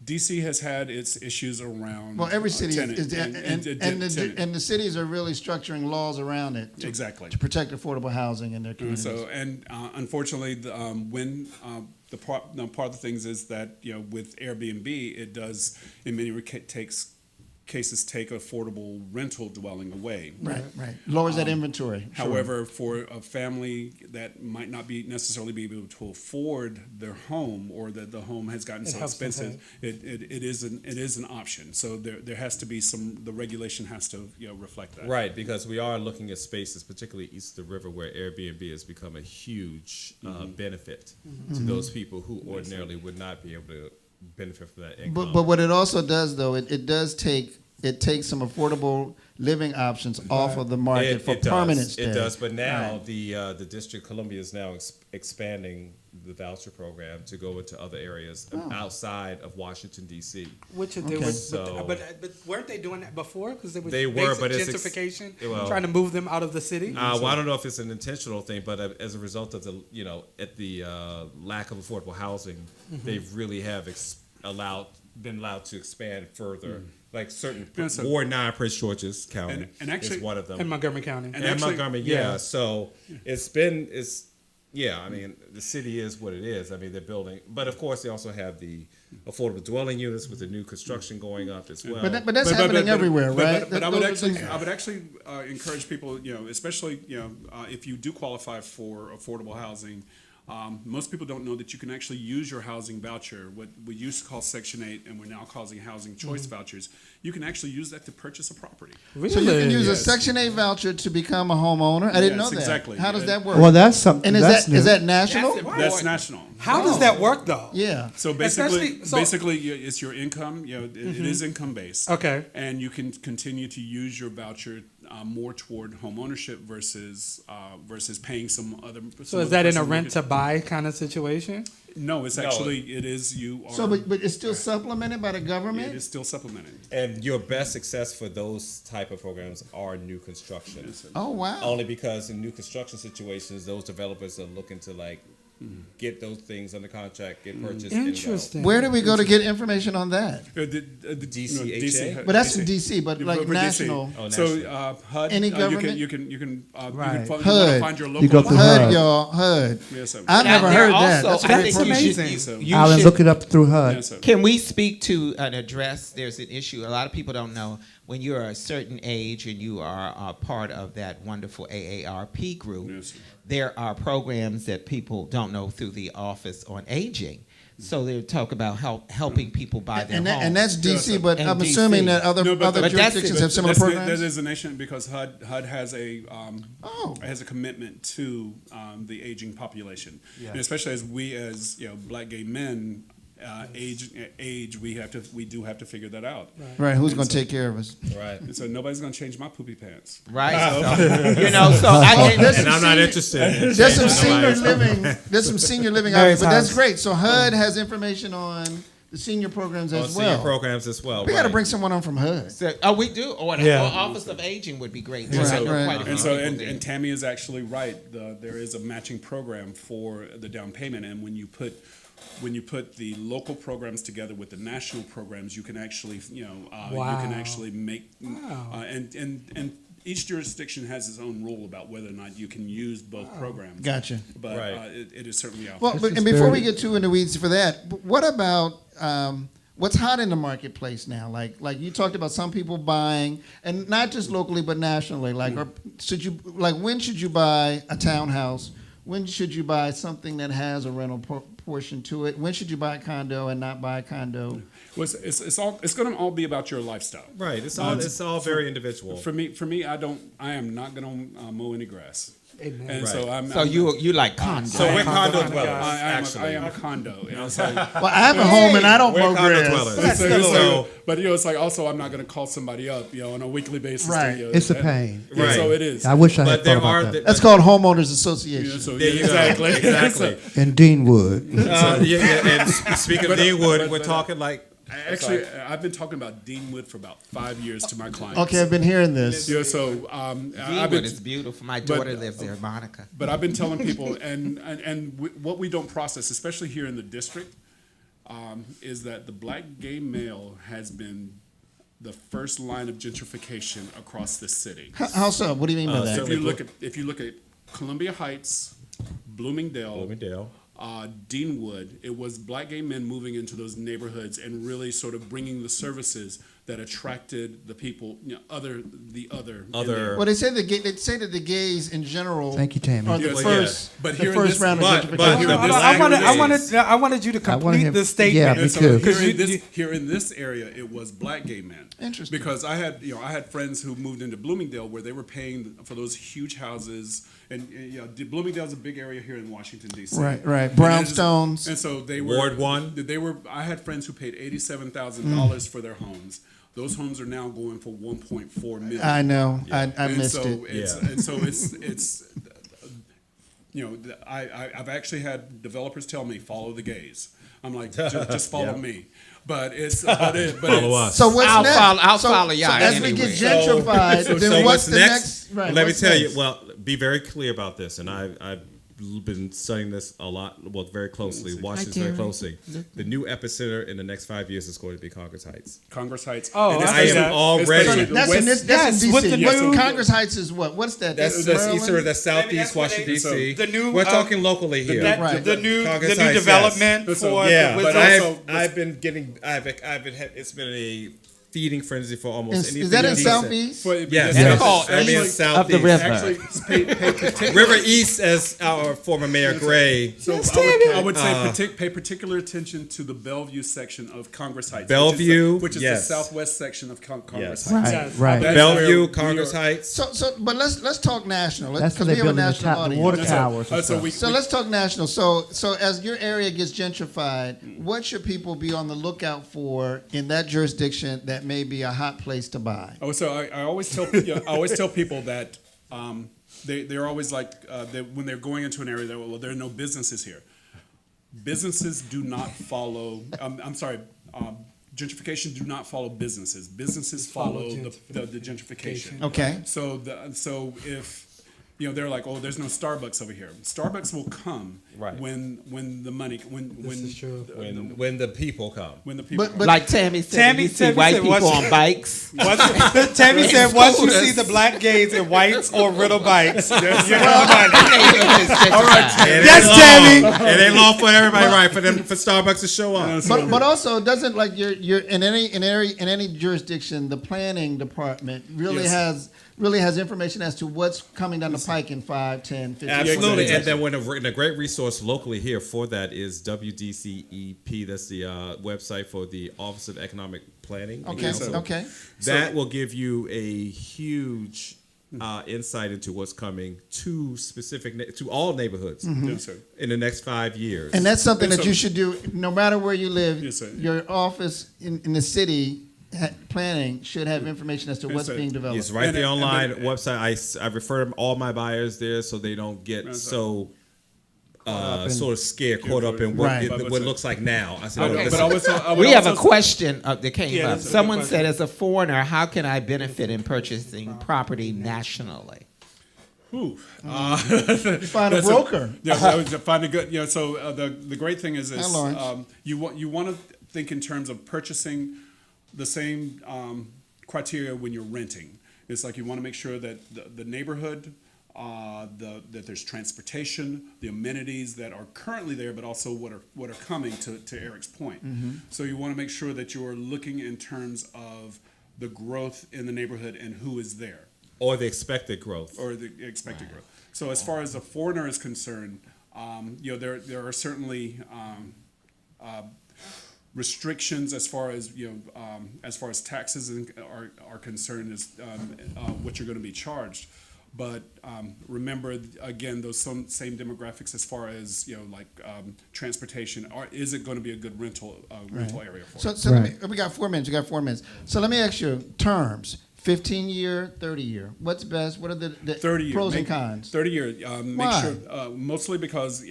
DC has had its issues around. Well, every city tenant, is, tenant. and the cities are really structuring laws around it Exactly. to protect affordable housing in their communities. Unfortunately, part of the things is that with Airbnb, it does in many cases take affordable rental dwelling away. Right. Lowers that inventory. However, for a family that might not necessarily be able to afford their home, or that the home has gotten so expensive, it is an option. So there has to be the regulation has to reflect that. Right, because we are looking at spaces, particularly east of the river, where Airbnb has become a huge benefit to those people who ordinarily would not be able to benefit from that income. But what it also does, though, it takes some affordable living options off of the market for permanent stay. It does, but now the District of Columbia is now expanding the voucher program to go into other areas outside of Washington D.C. Which Okay. but weren't they doing that before? Because they were, but it's gentrification, trying to move them out of the city. Well, I don't know if it's an intentional thing, but as a result of the lack of affordable housing, they really have been allowed to expand further. Like certain Ward 9, Prince George's County is one of them. And Montgomery County. And Montgomery, So I mean, the city is what it is. I mean, they're building. But, of course, they also have the affordable dwelling units with the new construction going up as well. But that's happening everywhere, right? But I would actually encourage people, especially, if you do qualify for affordable housing, most people don't know that you can actually use your housing voucher, what we used to call Section 8, and we're now calling housing choice vouchers. You can actually use that to purchase a property. Really? So you can use a Section 8 voucher to become a homeowner? I didn't know that. Exactly. How does that work? Well, that's something. And is that national? That's national. How does that work, though? Yeah. So basically, it's your income. It is income based. Okay. And you can continue to use your voucher more toward home ownership versus paying some other. So is that in a rent to buy kind of situation? No, it's actually it is you are. So, but it's still supplemented by the government. It is still supplemented. And your best success for those type of programs are new construction. Oh wow. Only because in new construction situations, those developers are looking to get those things under contract, get purchased. Interesting. Where do we go to get information on that? The DCHA? But that's in DC, but like national. Oh, So national. HUD, Any government? you can Right. HUD. find your You local go through HUD, HUD. y'all, HUD. Yes, sir. I've never There heard that. also- That's I very think you should- amazing. you Alan, should- look it up through HUD. Yes, sir. Can we speak to an address? There's an issue. A lot of people don't know when you're a certain age and you are a part of that wonderful AARP group. Yes, sir. There are programs that people don't know through the Office on Aging. So they talk about helping people buy their homes. And that's DC, Yes, but and I'm DC. assuming that other No, but that's- jurisdictions have similar That programs. is a nation because HUD has a has a commitment to the aging population, and especially as we as Black gay men age we do have to figure that out. Right, who's going to take care of us? Right. And so nobody's going to change my poopy pants. Right. So And I'm not interested. in There's some changing senior nobody's- living. There's some senior living Very out there, but that's tight. great. So HUD has information on the senior programs On as senior well. programs as well. We got to right. bring someone on from HUD. we do. Or the Yeah. Office of Aging would be great. too. Right, I know right. quite a few And so, people there. and Tammy is actually right. There is a matching program for the down payment, and when you put the local programs together with the national programs, you can actually, you can actually make, and each jurisdiction has its own rule about whether or not you can use both programs. Gotcha. But Right. it is certainly out. Well, there. but, and before we get too in the weeds for that, what about what's hot in the marketplace now? Like you talked about some people buying, and not just locally but nationally. When should you buy a townhouse? When should you buy something that has a rental portion to it? When should you buy a condo and not buy a condo? Well, it's going to all be about your lifestyle. Right. It's all very individual. For me, I am not going to mow any grass. Amen. And Right. so So you like condos. So we're condo Condo dwellers, guys. actually. I am a condo. And so, Well, I have a home and I don't We're mow condo grass. dwellers. It's like- So- but it's like also I'm not going to call somebody up, on a weekly basis. Right. It's a pain. Yeah, Right. So it is. I wish I But had there thought are about that. That's called homeowners association. So, There you go. exactly. Exactly. In Deanwood. And speaking of Deanwood, we're talking like Actually, I've been talking about Deanwood for about 5 years to my clients. Okay, I've been hearing this. So I've Deanwood been, is beautiful. My daughter lives there, Monica. but I've been telling people, what we don't process, especially here in the district, is that the Black gay male has been the first line of gentrification across the city. How so? What do you mean by that? So if you look at Columbia Heights, Bloomingdale, Deanwood, it was Black gay men moving into those neighborhoods and really sort of bringing the services that attracted the people, the other. Well, they say that the gays in general. Thank you, Tammy. Are the Yes, first, But the here in first this- round but- of but gentrification. here- Hold on, I wanted you to complete him- the statement. yeah, me And so too. here in this area, it was Black gay men. Interesting. Because I had friends who moved into Bloomingdale where they were paying for those huge houses, and Bloomingdale's a big area here in Washington D.C. Right. And Brownstones. And so they were Ward 1? I had friends who paid $87,000 for their homes. Those homes are now going for $1.4 million. I know. I And missed so it. it's I've actually had developers tell me follow the gays. I'm like just follow me, but it's Follow us. So what's I'll next? follow So y'all as we anyway. get gentrified, then what's the next? Right, Let me what's tell next? you. Well, be very clear about this, and I've been studying this a lot, very closely, watching this very closely. The new epicenter in the next 5 years is going to be Congress Heights. Congress Heights. Oh, And I especially- am already- especially the That's in west- that's in Yes, with DC. the new- So Congress Heights is what? What's that? That's Maryland? eastern, that's southeast That's Washington what D.C. the new, We're talking locally here. Right. the new Congress Heights, development yes. for Yeah, the but Wizards. I've been getting it's been a feeding frenzy for almost anything. Is that in decent. Southeast? Yes, That's called I mean east southeast. of the river. Actually, pay particular. River East, as our former mayor Gray. So I would say pay particular attention to the Bellevue section of Congress Heights. Bellevue, which is yes. the southwest section of Congress Yes. Heights. Yes. Right. That's Bellevue, where Congress we are- Heights. But let's talk national. That's Because where we they're have a building the, national the audience. water So- towers and so stuff. we- So let's talk national. So as your area gets gentrified, what should people be on the lookout for in that jurisdiction that may be a hot place to buy? Oh, so I always tell people that they're always like when they're going into an area that there are no businesses here. Businesses do not follow. Gentrification do not follow businesses. Businesses follow the gentrification. Okay. So if they're like, oh, there's no Starbucks over here. Starbucks will come Right. when the money This is true. When the people come. when the people But Like Tammy said, Tammy- you see Tammy white said, people what's- on bikes. Tammy said, once you Scooters. see the black gays in whites or riddle bikes, All right. Yes, Tammy. It ain't long for everybody, right? For Starbucks to show up. But also, doesn't like you're in any jurisdiction, the planning department really has information as to what's coming down the pike in 5, 10, 15 years. Absolutely, exactly. and then when a great resource locally here for that is WDCEP. That's the website for the Office of Economic Planning. and Okay, Council. okay. That will give you a huge insight into what's coming to to all neighborhoods Yes, sir. in the next 5 years. And that's something Yes, that sir. you should do no matter where you live. Yes, sir. Your office in the city planning should have information as to what's sir. being developed. It's right And there it- online and website. I refer all my buyers there so they don't get That's so sort of scared, caught up in what Right. what it looks like now. I said, Okay, listen, But I would We have a also- question that came Yeah, up. that's a good Someone question. said, as a foreigner, how can I benefit in purchasing property nationally? Ooh. Find a That's broker. I would find a good. So the great thing is Hi, Lawrence. you want to think in terms of purchasing the same criteria when you're renting. It's like you want to make sure that the neighborhood, that there's transportation, the amenities that are currently there, but also what are coming. To Eric's point. So you want to make sure that you're looking in terms of the growth in the neighborhood and who is there. or the expected growth. Or the expected growth. So as far as a foreigner is concerned, there are certainly restrictions as far as taxes are concerned, as what you're going to be charged. But remember, again, those same demographics as far as transportation. Is it going to be a good rental area for you? So we got 4 minutes. We got 4 minutes. So let me ask you terms. 15-year, 30-year. What's best? What are the 30-year, pros and cons? 30-year. Make Why? sure, mostly because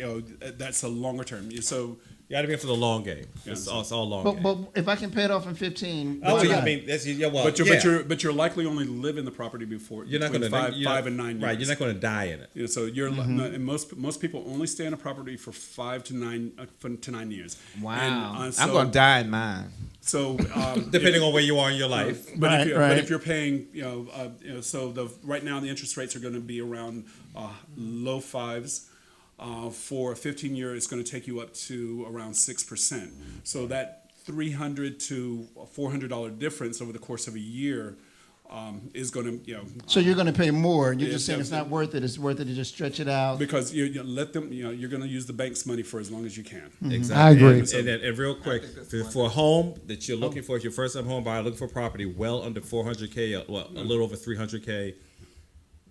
that's a longer term. So You got to be in for the long game. It's all long game. But if I can pay it off in 15, Oh, why yeah, not? I mean, that's well. but you're likely only live in the property before you're not going to 5 and 9 years. Right, you're not going to die in it. So you're and most people only stay in a property for 5 to 9 years. Wow. And, I'm going to die in mine. So Depending on where you are in your life. But Right. if you're paying, so right now the interest rates are going to be around low 5s. For a 15-year, it's going to take you up to around 6%. So that $300 to $400 difference over the course of a year is going to, So you're going to pay more, and you're Yeah, just saying it's not worth it. It's worth it to just stretch it out. because you let them, you're going to use the bank's money for as long as you can. Exactly. I agree. And real quick, for a home that you're looking for, if you're first-time home buyer looking for property well under $400K, well, a little over $300K,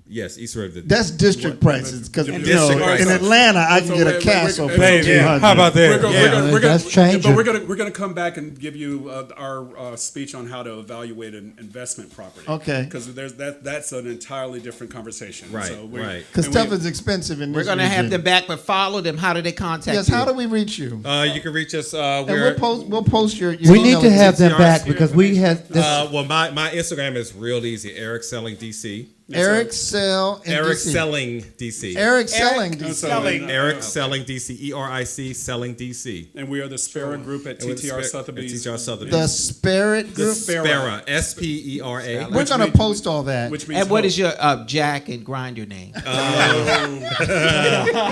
yes, East River. That's district prices, because District in prices. Atlanta I can So get a we're- castle we're- for Baby, $200. how about that? that's changing. But we're going to come back and give you our speech on how to evaluate an investment property. Okay. Because that's an entirely different conversation. Right, So right. Because and stuff we- is expensive in this We're going to have region. them back, but follow them. How do they contact Yes, you? how do we reach you? You can reach us. And We're we'll post your We email need to have them TRs back here. because we had this. well, my Instagram is real easy. Eric Selling DC. Eric Sell in Eric DC. Selling DC. Eric Selling DC. Selling. Eric Selling DC. ERIC Selling DC. And we are the Spera Group at And we're the TTR Spera- Sotheby's. at TTR Sotheby's. The Spirit The Group. Spera. SPERA. We're going to post all that. Which means And what hope. is your Jack and Grinder name?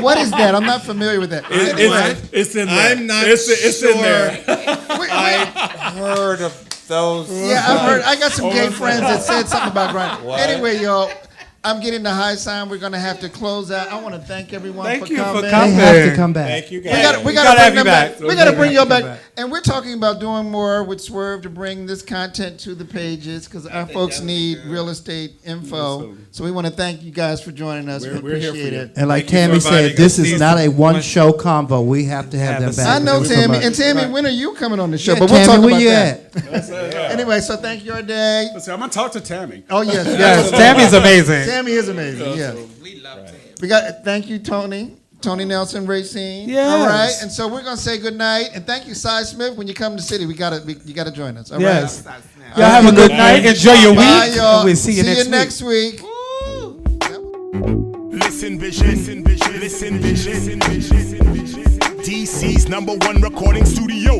What is that? I'm not familiar with that. Anyway, It's in there. I'm not It's sure. in there. Heard of those. yeah, I've heard. I got some gay friends that said something about Grindr. Anyway, y'all, I'm getting the high sign. We're going to have to close out. I want to thank everyone Thank for you for coming. They coming. have to come back. Thank you We guys. got gotta to have bring you them back. back. We got to bring y'all Come back. back. And we're talking about doing more with Swerve to bring this content to the pages because our folks need real estate info. So we want to thank you guys for joining us. We We're here for appreciate you. it. And like Thank you Tammy for inviting said, this us. is not a one-show convo. We have to have them back. I know Thank you so Tammy. much. And Tammy, when are you coming on the show? Yeah, But we'll Tammy, talk where about you that. at? Anyway, so thank you, day. Let's see, I'm going to talk to Tammy. Oh, yes. Yes, Tammy's amazing. Tammy is amazing. Yeah. We love Tam. We got thank you, Tony Nelson Racine. Yes. All right. And so we're gonna say good night. And thank you, Cy Smith. When you come to the city, you gotta join us. All right. Yes. Y'all have a good night. Enjoy your week. Bye, y'all. And we'll see you next week. week. Listen vision, listen vision. DC's #1 recording studio.